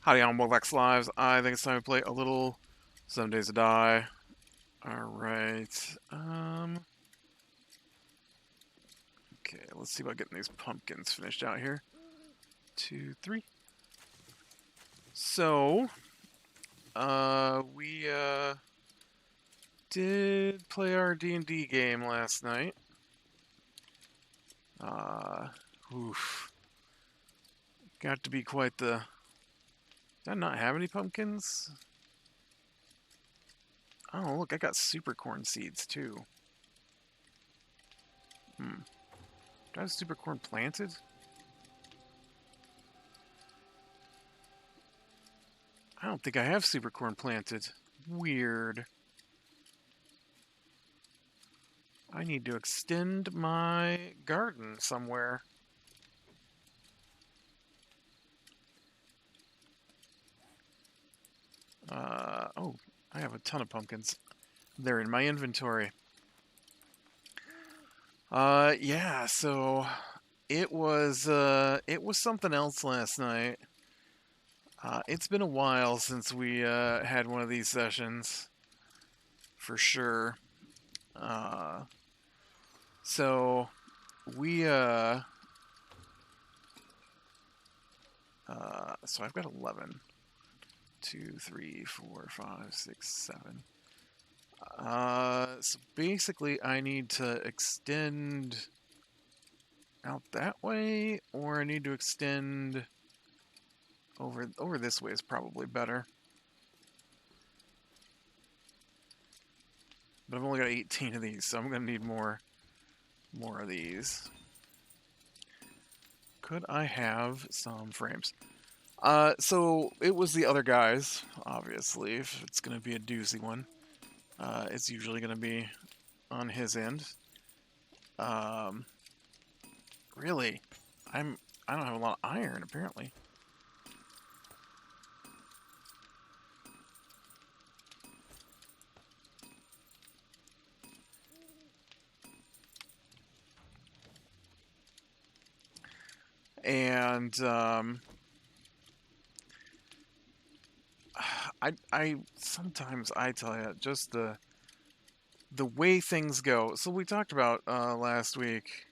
Howdy on Wolvex Lives. I think it's time to play a little 7 Days to Die. Alright. Okay, let's see about getting these pumpkins finished out here. 2, 3. So, we did play our D&D game last night. Uh, oof. Got to be quite the... Did I not have any pumpkins? Oh, look, I got super corn seeds, too. Do I have super corn planted? I don't think I have super corn planted. Weird. I need to extend my garden somewhere. Oh, I have a ton of pumpkins. They're in my inventory. Yeah, so it was something else last night. It's been a while since we had one of these sessions, for sure. Uh, so we so I've got 11. 2, 3, 4, 5, 6, 7. So basically I need to extend out that way, or I need to extend over this way is probably better. But I've only got 18 of these, so I'm gonna need more of these. Could I have some frames? So it was the other guys, obviously. If it's gonna be a doozy one, it's usually gonna be on his end. Um, really, I don't have a lot of iron apparently. And I sometimes I tell you just the way things go. So we talked about last week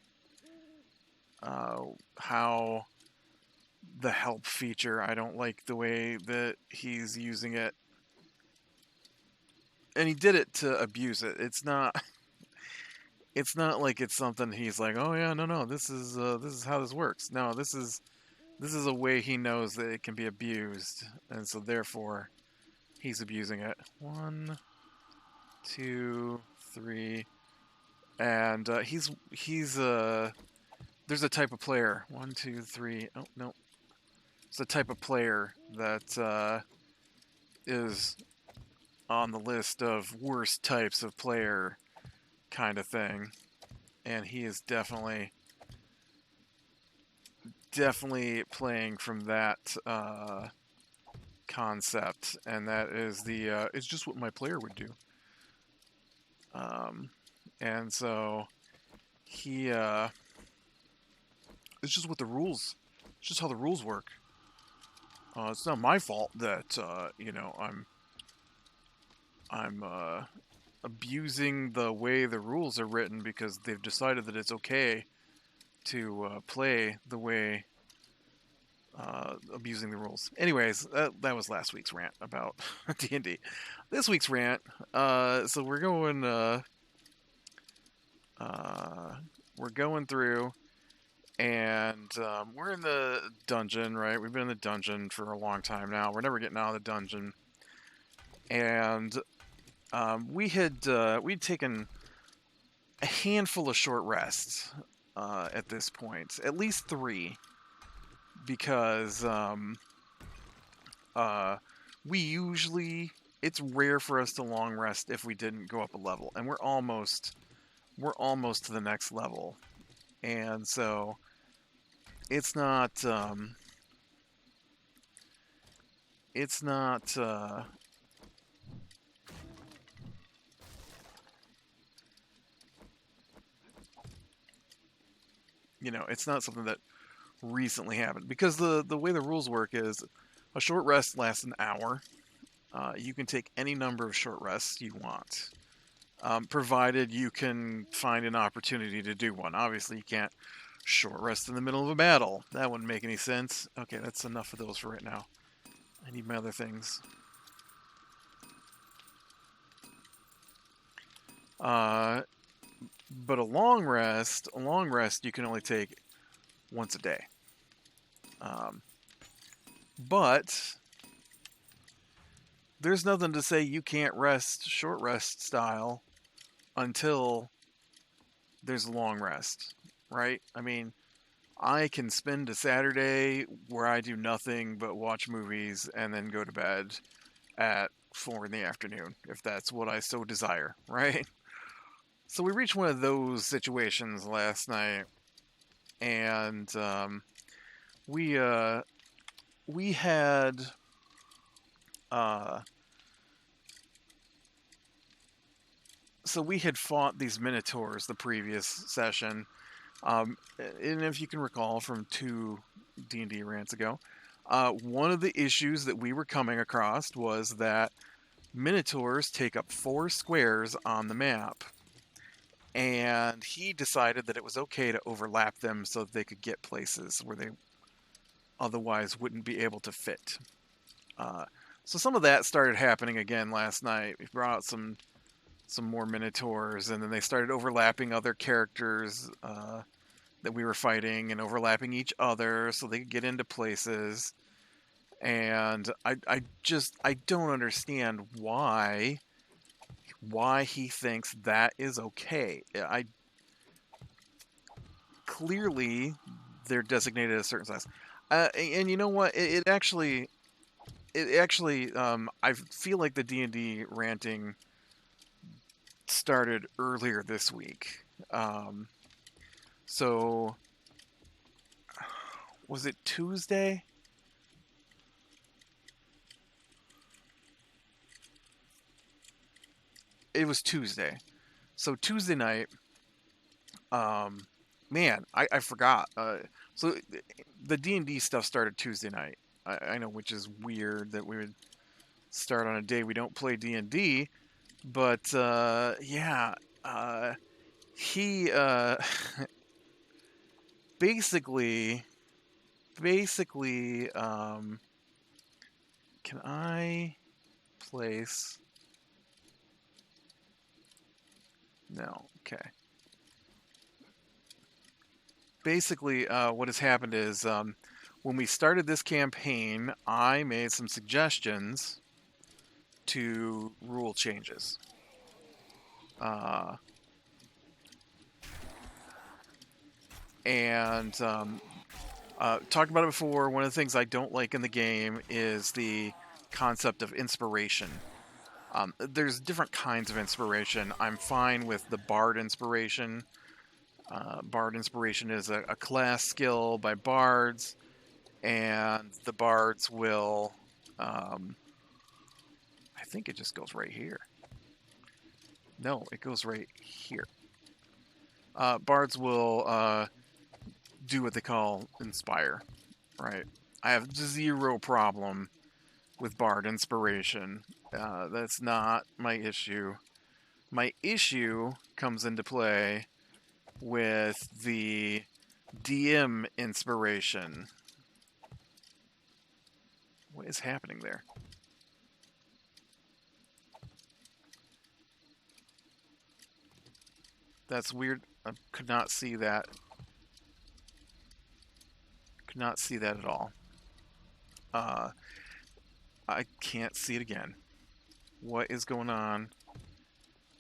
how the help feature, I don't like the way that he's using it, and he did it to abuse it. It's not like it's something he's like, oh yeah, no, this is how this works. No, this is a way he knows that it can be abused, and so therefore he's abusing it. 1, 2, 3, and he's there's a type of player. 1, 2, 3. Oh no, it's a type of player that is on the list of worst types of player kind of thing, and he is definitely playing from that concept, and that is it's just what my player would do. And so he it's just what the rules, it's just how the rules work. It's not my fault that I'm abusing the way the rules are written because they've decided that it's okay to play the way abusing the rules. Anyways, that was last week's rant about D&D. This week's rant, so we're going through, and we're in the dungeon, right? We've been in the dungeon for a long time now. We're never getting out of the dungeon, and we'd taken a handful of short rests at this point, at least 3, because we usually, it's rare for us to long rest if we didn't go up a level, and we're almost to the next level, and so it's not it's not it's not something that recently happened, because the way the rules work is A short rest lasts an hour. You can take any number of short rests you want, provided you can find an opportunity to do one. Obviously, you can't short rest in the middle of a battle. That wouldn't make any sense. Okay, that's enough of those for right now. I need my other things. But a long rest you can only take once a day. But there's nothing to say you can't rest short rest style until there's a long rest, right? I mean, I can spend a Saturday where I do nothing but watch movies and then go to bed at 4 in the afternoon, if that's what I so desire, right? So we reached one of those situations last night, and we we had uh, so we had fought these minotaurs the previous session, and if you can recall from 2 D&D rants ago, one of the issues that we were coming across was that minotaurs take up 4 squares on the map, and he decided that it was okay to overlap them so that they could get places where they otherwise wouldn't be able to fit. So some of that started happening again last night. We brought out some more minotaurs, and then they started overlapping other characters that we were fighting and overlapping each other so they could get into places. And I don't understand why he thinks that is okay. I clearly they're designated a certain size, and you know what? It actually I feel like the D&D ranting started earlier this week. So was it Tuesday? It was Tuesday. So Tuesday night, man, I forgot. So the D&D stuff started Tuesday night. I know, which is weird that we would start on a day we don't play D&D, but yeah, he basically, can I place? No, okay. Basically, what has happened is when we started this campaign, I made some suggestions to rule changes. And talked about it before. One of the things I don't like in the game is the concept of inspiration. There's different kinds of inspiration. I'm fine with the Bard inspiration. Bard inspiration is a class skill by bards, and the bards will. I think it just goes right here. No, it goes right here. Bards will do what they call inspire, right? I have 0 problem with Bard inspiration. That's not my issue. My issue comes into play with the DM inspiration. What is happening there? That's weird. I could not see that. Could not see that at all. I can't see it again. What is going on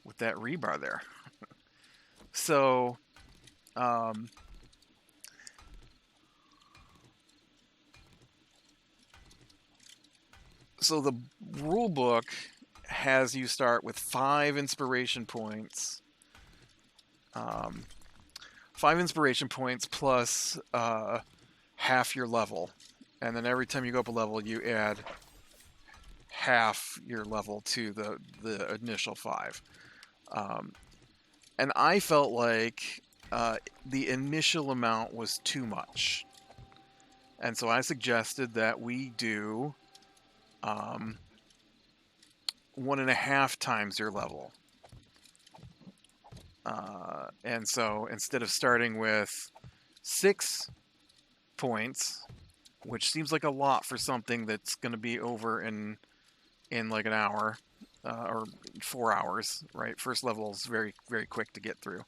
with that rebar there? So, so the rule book has you start with 5 inspiration points. 5 inspiration points plus half your level. And then every time you go up a level, you add half your level to the initial 5. And I felt like the initial amount was too much. And so I suggested that we do 1.5 times your level. And so instead of starting with 6 points, which seems like a lot for something that's going to be over in like an hour or 4 hours, right? First level is very, very quick to get through.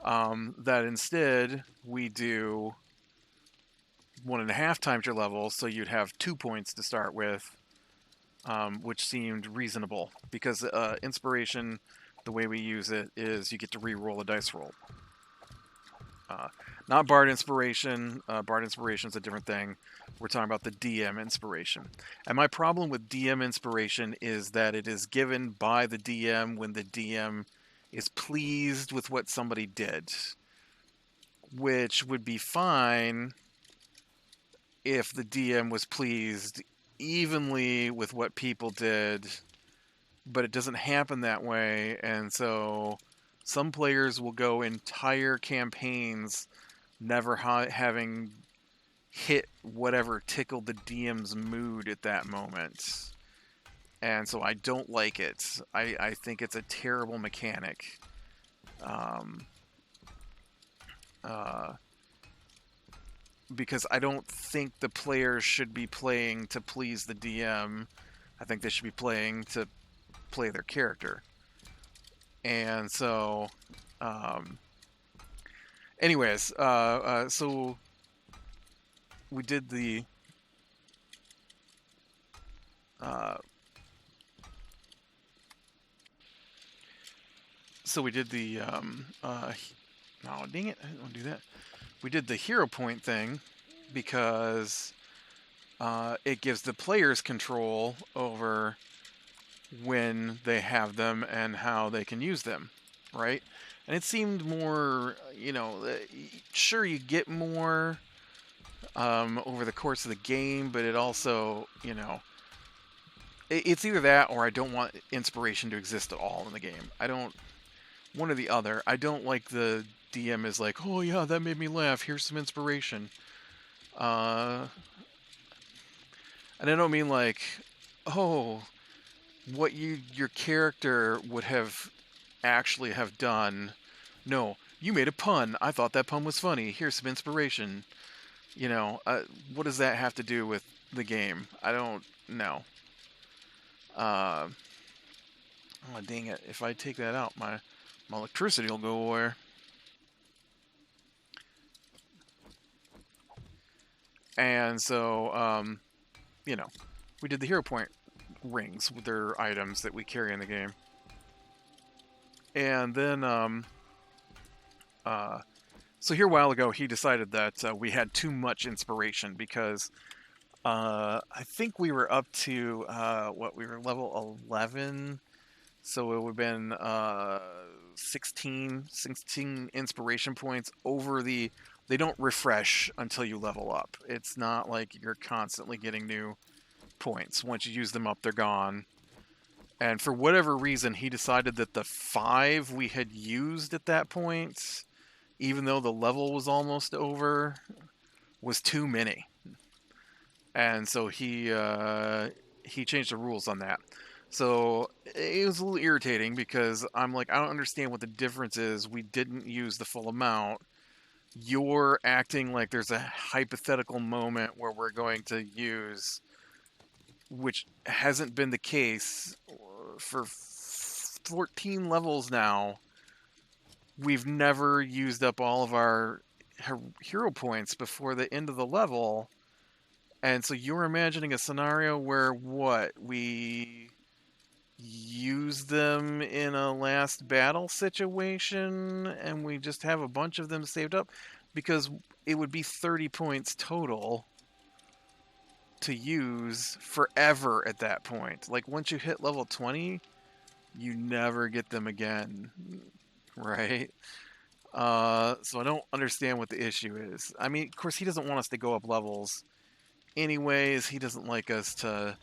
That instead we do 1.5 times your level, so you'd have 2 points to start with, which seemed reasonable because inspiration, the way we use it is you get to re-roll a dice roll. Not Bard Inspiration. Bard Inspiration is a different thing. We're talking about the DM Inspiration. And my problem with DM Inspiration is that it is given by the DM when the DM is pleased with what somebody did, which would be fine if the DM was pleased evenly with what people did, but it doesn't happen that way, and so some players will go entire campaigns never having hit whatever tickled the DM's mood at that moment. And so I don't like it. I think it's a terrible mechanic. Because I don't think the players should be playing to please the DM. I think they should be playing to play their character. And so, anyways, so we did the no, dang it, I didn't want to do that. We did the hero point thing because it gives the players control over when they have them and how they can use them, right? And it seemed more, sure, you get more over the course of the game, but it also, it's either that or I don't want inspiration to exist at all in the game. I don't, one or the other. I don't like the DM is like, oh yeah, that made me laugh. Here's some inspiration. And I don't mean like, oh, what your character would have actually have done. No, you made a pun. I thought that pun was funny. Here's some inspiration. What does that have to do with the game? I don't know. Oh, dang it. If I take that out, my electricity will go away. And so, we did the hero point rings with their items that we carry in the game. And then, so here a while ago, he decided that we had too much inspiration because I think we were up to, we were level 11. So it would have been 16 inspiration points over the... They don't refresh until you level up. It's not like you're constantly getting new points. Once you use them up, they're gone. And for whatever reason, he decided that the 5 we had used at that point, even though the level was almost over, was too many. And so he changed the rules on that. So it was a little irritating because I'm like, I don't understand what the difference is. We didn't use the full amount. You're acting like there's a hypothetical moment where we're going to use, which hasn't been the case for 14 levels now. We've never used up all of our hero points before the end of the level. And so you're imagining a scenario where we use them in a last battle situation and we just have a bunch of them saved up, because it would be 30 points total to use forever at that point. Like once you hit level 20, you never get them again, right? So I don't understand what the issue is. I mean, of course, he doesn't want us to go up levels anyways. He doesn't like us to...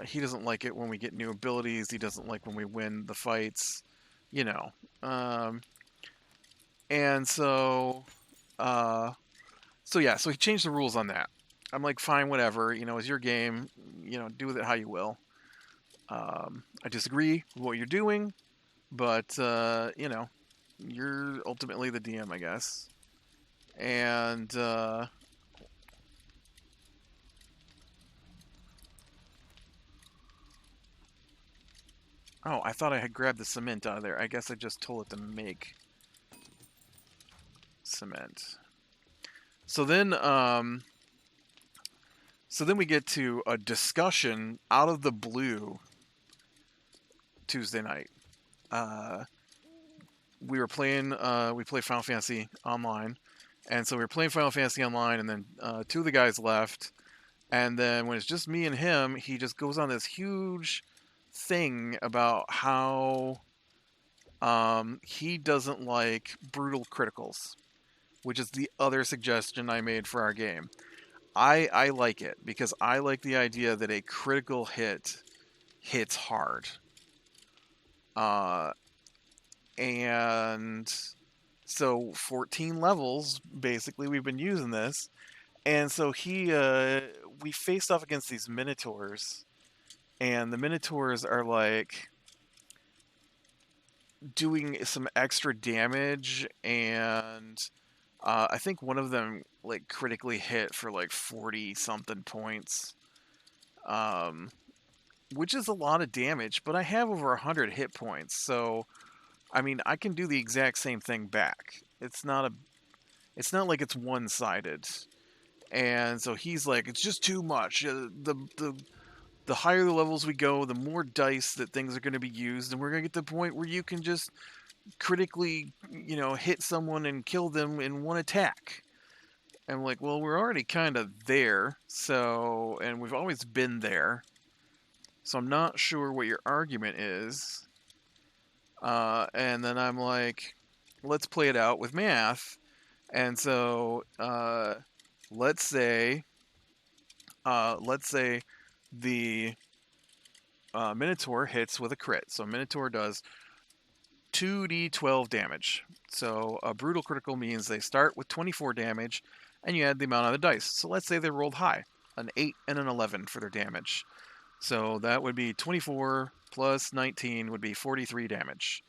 he doesn't like it when we get new abilities. He doesn't like when we win the fights, and so So yeah, so he changed the rules on that. I'm like, fine, whatever. It's your game. Do with it how you will. I disagree with what you're doing, but you're ultimately the DM, I guess. And oh, I thought I had grabbed the cement out of there. I guess I just told it to make cement. So then, we get to a discussion out of the blue Tuesday night. We were playing. We play Final Fantasy online, and so we were playing Final Fantasy online, and then two of the guys left, and then when it's just me and him, he just goes on this huge thing about how he doesn't like brutal criticals, which is the other suggestion I made for our game. I like it because I like the idea that a critical hit hits hard. And so 14 levels, basically, we've been using this. And so we faced off against these Minotaurs. And the Minotaurs are like doing some extra damage. And I think one of them like critically hit for like 40 something points. Which is a lot of damage, but I have over 100 hit points. So I mean, I can do the exact same thing back. It's not like it's one-sided. And so he's like, it's just too much. The higher the levels we go, the more dice that things are going to be used, and we're going to get to the point where you can just critically, hit someone and kill them in one attack. And I'm like, well, we're already kind of there, and we've always been there. So I'm not sure what your argument is. And then I'm like, let's play it out with math. And so let's say the Minotaur hits with a crit. So Minotaur does 2d12 damage. So a brutal critical means they start with 24 damage, and you add the amount on the dice. So let's say they rolled high, an 8 and an 11 for their damage. So that would be 24 plus 19 would be 43 damage.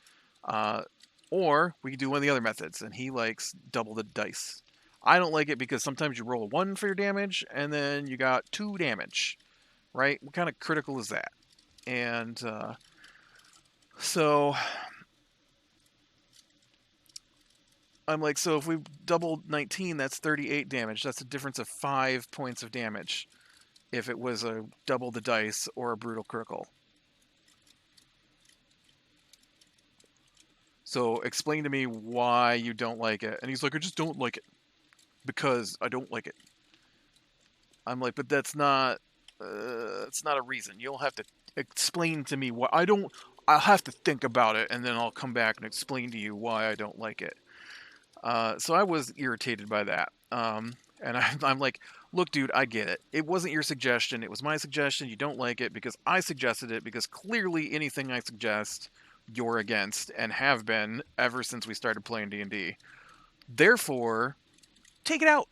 Or we could do one of the other methods, and he likes double the dice. I don't like it because sometimes you roll a 1 for your damage, and then you got 2 damage, right? What kind of critical is that? And so I'm like, so if we double 19, that's 38 damage. That's a difference of 5 points of damage if it was a double the dice or a brutal critical. So explain to me why you don't like it. And he's like, I just don't like it because I don't like it. I'm like, but that's not a reason. You'll have to explain to me why I don't. I'll have to think about it, and then I'll come back and explain to you why I don't like it. So I was irritated by that. And I'm like, look, dude, I get it. It wasn't your suggestion. It was my suggestion. You don't like it because I suggested it, because clearly anything I suggest, you're against and have been ever since we started playing D&D. Therefore, take it out.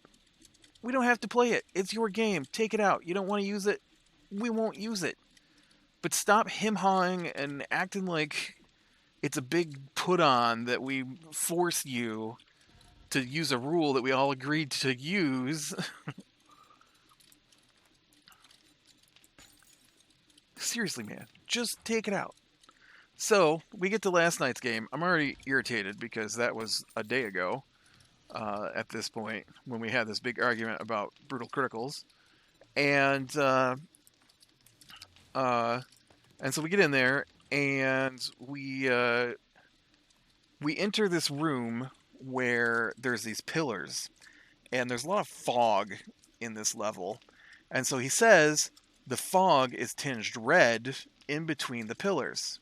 We don't have to play it. It's your game. Take it out. You don't want to use it? We won't use it. But stop him-hawing and acting like it's a big put-on that we force you to use a rule that we all agreed to use. Seriously, man. Just take it out. So, we get to last night's game. I'm already irritated because that was a day ago at this point when we had this big argument about brutal criticals. And so we get in there and we enter this room where there's these pillars, and there's a lot of fog in this level. And so he says the fog is tinged red in between the pillars.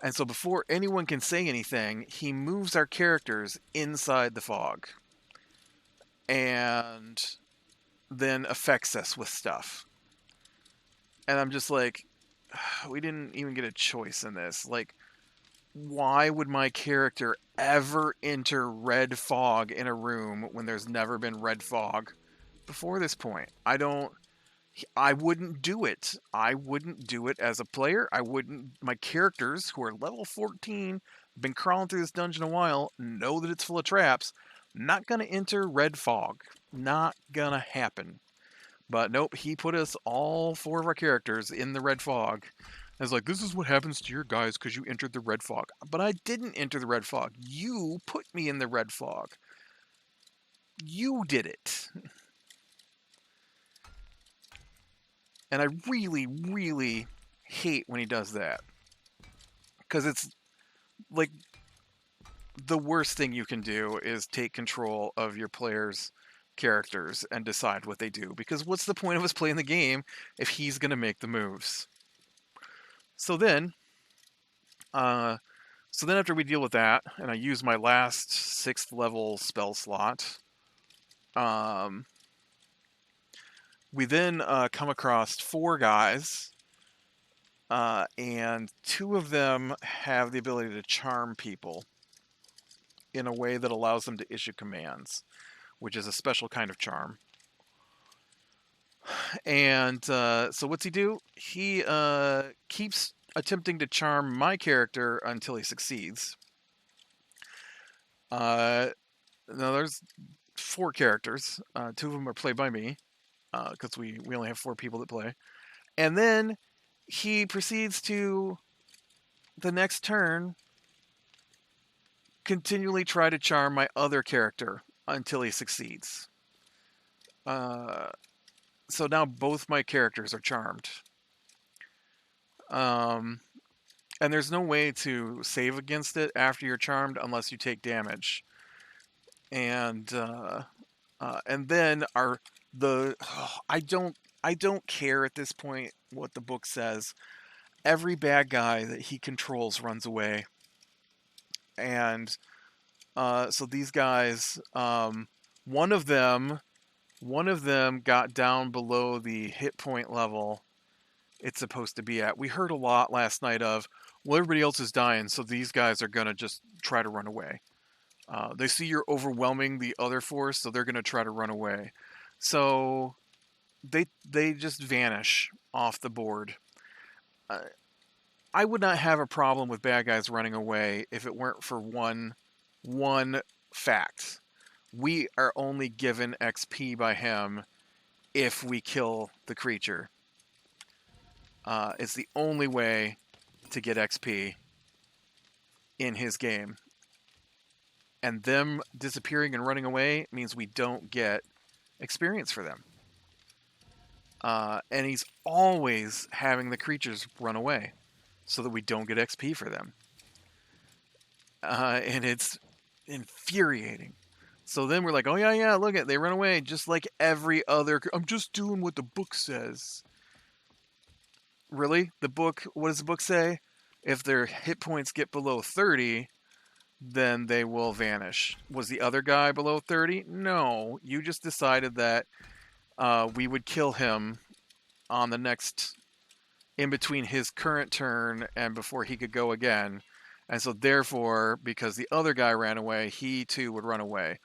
And so before anyone can say anything, he moves our characters inside the fog and then affects us with stuff. And I'm just like, we didn't even get a choice in this. Like, why would my character ever enter red fog in a room when there's never been red fog before this point? I wouldn't do it. I wouldn't do it as a player. I wouldn't. My characters, who are level 14, been crawling through this dungeon a while, know that it's full of traps. Not gonna enter red fog. Not gonna happen. But nope, he put us all four of our characters in the red fog. I was like, this is what happens to your guys because you entered the red fog. But I didn't enter the red fog. You put me in the red fog. You did it. And I really, really hate when he does that. Because it's like the worst thing you can do is take control of your players' characters and decide what they do. Because what's the point of us playing the game if he's going to make the moves? So then, after we deal with that, and I use my last 6th level spell slot, we then come across 4 guys, and 2 of them have the ability to charm people in a way that allows them to issue commands, which is a special kind of charm. And so what's he do? He keeps attempting to charm my character until he succeeds. Now there's 4 characters. 2 of them are played by me, because we only have 4 people that play. And then he proceeds to, the next turn, continually try to charm my other character until he succeeds. So now both my characters are charmed. And there's no way to save against it after you're charmed unless you take damage. And then I don't care at this point what the book says. Every bad guy that he controls runs away. And so these guys, one of them got down below the hit point level it's supposed to be at. We heard a lot last night of, well, everybody else is dying, so these guys are going to just try to run away. They see you're overwhelming the other force, so they're going to try to run away. So they just vanish off the board. I would not have a problem with bad guys running away if it weren't for one fact. We are only given XP by him if we kill the creature. It's the only way to get XP in his game. And them disappearing and running away means we don't get experience for them. And he's always having the creatures run away so that we don't get XP for them. And it's infuriating. So then we're like, oh yeah, look at, they run away just like every other. I'm just doing what the book says. Really? The book, what does the book say? If their hit points get below 30, then they will vanish. Was the other guy below 30? No. You just decided that we would kill him on the next, in between his current turn and before he could go again. And so therefore, because the other guy ran away, he too would run away.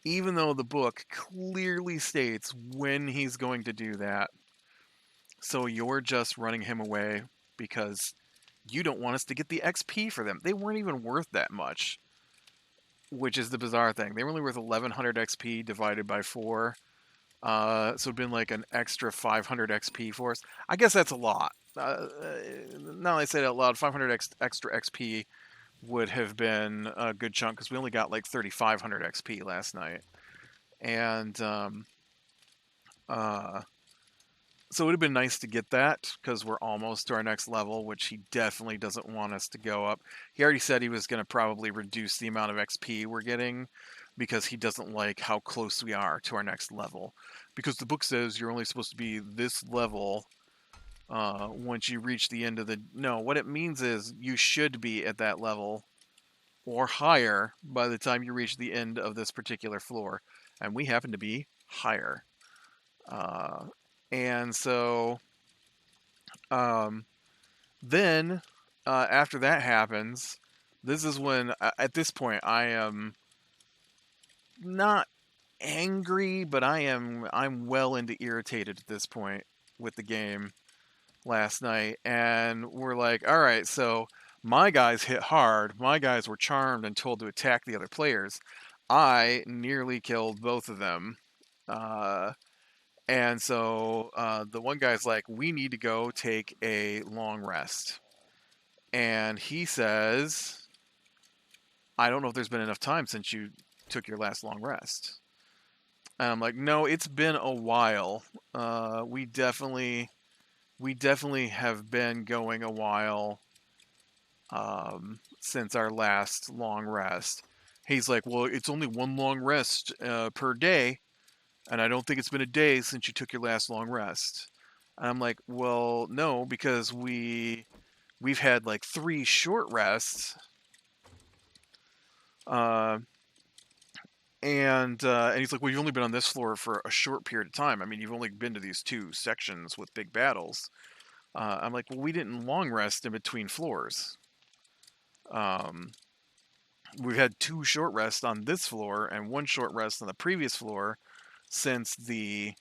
Even though the book clearly states when he's going to do that. So you're just running him away because you don't want us to get the XP for them. They weren't even worth that much, which is the bizarre thing. They were only worth 1100 XP divided by 4. So it'd been like an extra 500 XP for us. I guess that's a lot. Now that I say it out loud, 500 extra XP would have been a good chunk because we only got like 3,500 XP last night. And so it would have been nice to get that because we're almost to our next level, which he definitely doesn't want us to go up. He already said he was going to probably reduce the amount of XP we're getting because he doesn't like how close we are to our next level. Because the book says you're only supposed to be this level once you reach the end of the... No, what it means is you should be at that level or higher by the time you reach the end of this particular floor. And we happen to be higher. And so then after that happens, This is when, at this point, I am not angry, but I'm well into irritated at this point with the game last night, and we're like, all right, so my guys hit hard. My guys were charmed and told to attack the other players. I nearly killed both of them. Uh, and so the one guy's like, we need to go take a long rest. And he says, I don't know if there's been enough time since you took your last long rest. And I'm like, no, it's been a while. We definitely have been going a while since our last long rest. He's like, well, it's only one long rest per day, and I don't think it's been a day since you took your last long rest. And I'm like, well, no, because we've had like 3 short rests, uh, and he's like, well, you've only been on this floor for a short period of time. I mean, you've only been to these 2 sections with big battles. I'm like, well, we didn't long rest in between floors. Um, we've had 2 short rests on this floor and 1 short rest on the previous floor since the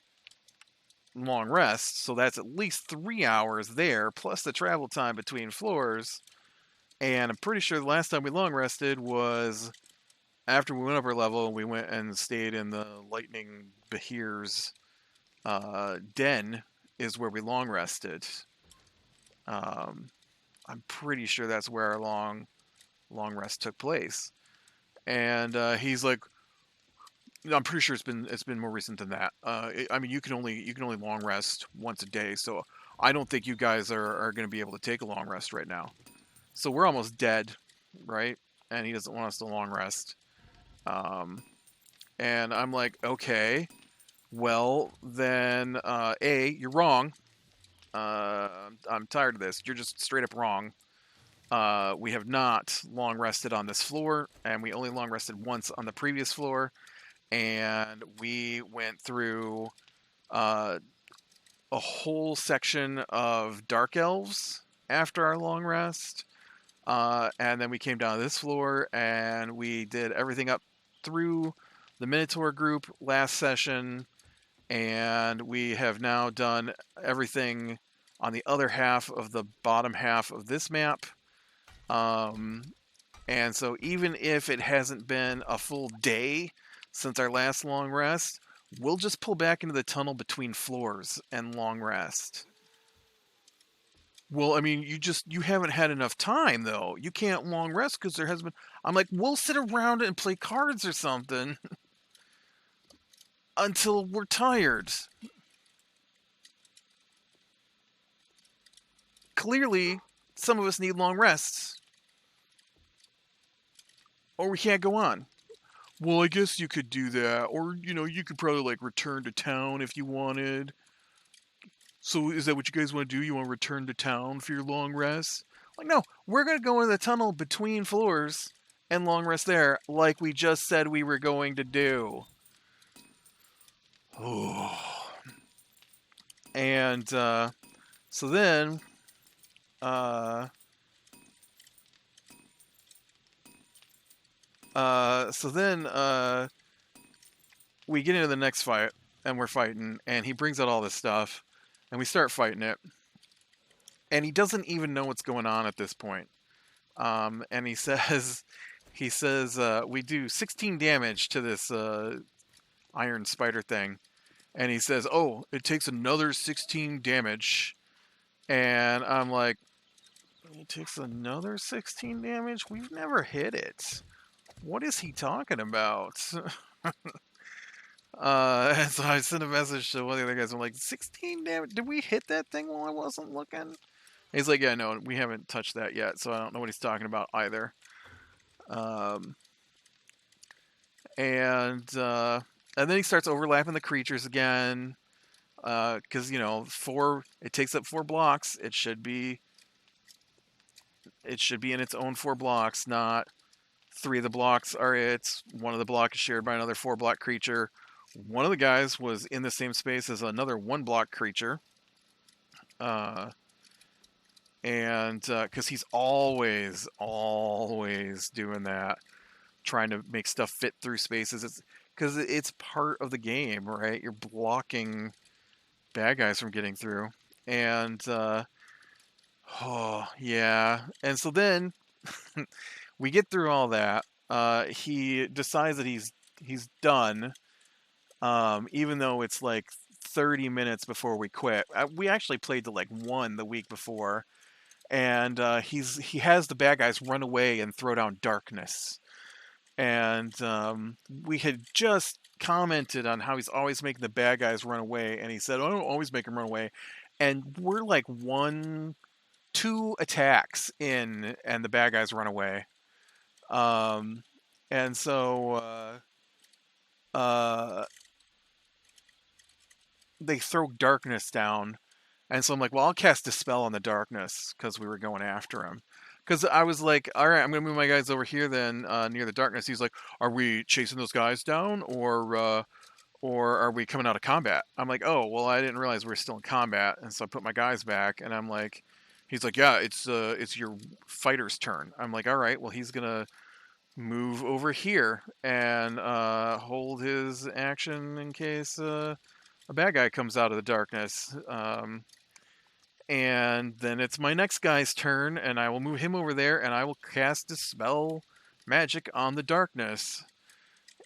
long rest. So that's at least 3 hours there, plus the travel time between floors. And I'm pretty sure the last time we long rested was after we went up our level. We went and stayed in the Lightning Behir's den, is where we long rested. Um, I'm pretty sure that's where our long rest took place. And he's like, I'm pretty sure it's been more recent than that. I mean, you can only long rest once a day, so I don't think you guys are going to be able to take a long rest right now. So we're almost dead, right? And he doesn't want us to long rest. Um, and I'm like, okay, well then, you're wrong. I'm tired of this. You're just straight up wrong. We have not long rested on this floor, and we only long rested once on the previous floor. And we went through uh, a whole section of Dark Elves after our long rest. And then we came down to this floor and we did everything up through the Minotaur group last session. And we have now done everything on the other half of the bottom half of this map. Um, and so even if it hasn't been a full day since our last long rest, we'll just pull back into the tunnel between floors and long rest. Well, I mean, you haven't had enough time though. You can't long rest because there has been. I'm like, we'll sit around and play cards or something until we're tired. Clearly, some of us need long rests, or we can't go on. Well, I guess you could do that, or you could probably like return to town if you wanted. So is that what you guys want to do? You want to return to town for your long rest? Like, no, we're gonna go in the tunnel between floors and long rest there, like we just said we were going to do. Oh. And so then, uh, so then we get into the next fight, and we're fighting, and he brings out all this stuff, and we start fighting it, and he doesn't even know what's going on at this point. And he says, we do 16 damage to this iron spider thing, and he says, oh, it takes another 16 damage, and I'm like, it takes another 16 damage? We've never hit it. What is he talking about? And so I sent a message to one of the other guys. I'm like, 16 damage? Did we hit that thing while I wasn't looking? He's like, yeah, no, we haven't touched that yet, so I don't know what he's talking about either. Um, and then he starts overlapping the creatures again, because it takes up 4 blocks. It should be in its own 4 blocks, not 3 of the blocks are its. One of the blocks is shared by another 4-block creature. One of the guys was in the same space as another 1-block creature. and because he's always doing that, trying to make stuff fit through spaces. It's because it's part of the game, right? You're blocking bad guys from getting through, and oh yeah, and so then we get through all that. He decides that he's done, even though it's like 30 minutes before we quit. We actually played to like 1 the week before, and he has the bad guys run away and throw down darkness. And we had just commented on how he's always making the bad guys run away, and he said, "I don't always make them run away." And we're like 2 attacks in, and the bad guys run away. Um, and so they throw darkness down. And so I'm like, well, I'll cast Dispel on the darkness because we were going after him. Because I was like, all right, I'm going to move my guys over here then near the darkness. He's like, are we chasing those guys down or are we coming out of combat? I'm like, oh, well, I didn't realize we were still in combat. And so I put my guys back and I'm like, he's like, yeah, it's your fighter's turn. I'm like, all right, well, he's going to move over here and hold his action in case a bad guy comes out of the darkness. And then it's my next guy's turn, and I will move him over there, and I will cast Dispel Magic on the darkness.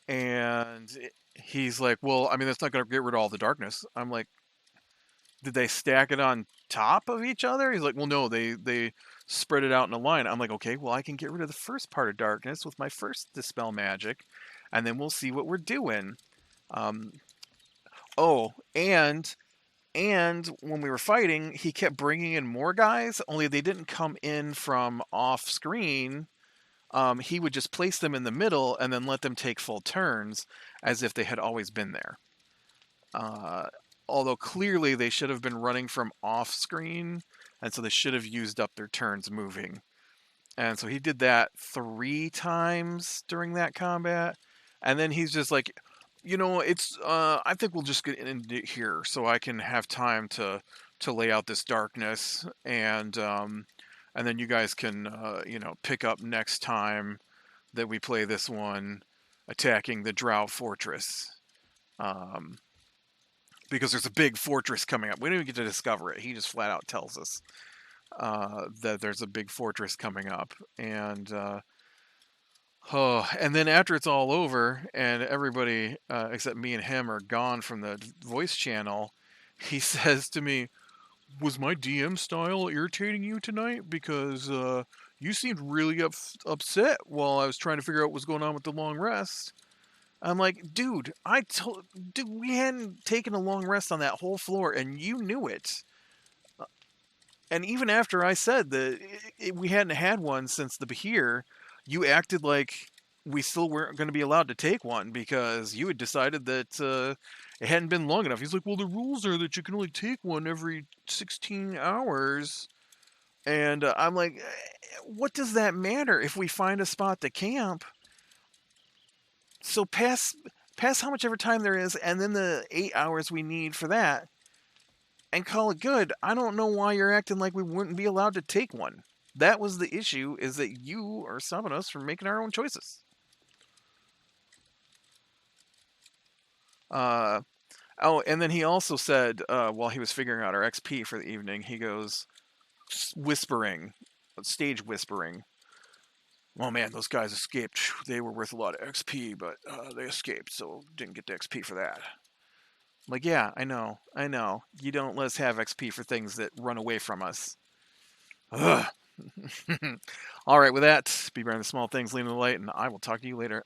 And he's like, well, I mean, that's not going to get rid of all the darkness. I'm like, did they stack it on top of each other? He's like, well, no, they spread it out in a line. I'm like, okay, well, I can get rid of the first part of darkness with my first Dispel Magic, and then we'll see what we're doing. Um, oh, and when we were fighting, he kept bringing in more guys, only they didn't come in from off screen. He would just place them in the middle and then let them take full turns as if they had always been there. Although clearly they should have been running from off screen, and so they should have used up their turns moving. And so he did that 3 times during that combat. And then he's just like, it's I think we'll just get into it here so I can have time to lay out this darkness, and then you guys can pick up next time that we play this one, attacking the Drow Fortress. Because there's a big fortress coming up. We don't even get to discover it. He just flat out tells us that there's a big fortress coming up, and and then after it's all over and everybody except me and him are gone from the voice channel, he says to me, was my DM style irritating you tonight? Because you seemed really upset while I was trying to figure out what's going on with the long rest. I'm like, dude, we hadn't taken a long rest on that whole floor, and you knew it. And even after I said that we hadn't had one since the Behir, you acted like we still weren't going to be allowed to take one because you had decided that it hadn't been long enough. He's like, well, the rules are that you can only take one every 16 hours. And I'm like, what does that matter if we find a spot to camp? So pass how much ever time there is, and then the 8 hours we need for that, and call it good. I don't know why you're acting like we wouldn't be allowed to take one. That was the issue, is that you are stopping us from making our own choices. And then he also said, while he was figuring out our XP for the evening, he goes, whispering, stage whispering, oh man, those guys escaped. They were worth a lot of XP, but they escaped, so didn't get the XP for that. I'm like, yeah, I know. You don't let us have XP for things that run away from us. Ugh. All right, with that, be bearing the small things, leading the light, and I will talk to you later.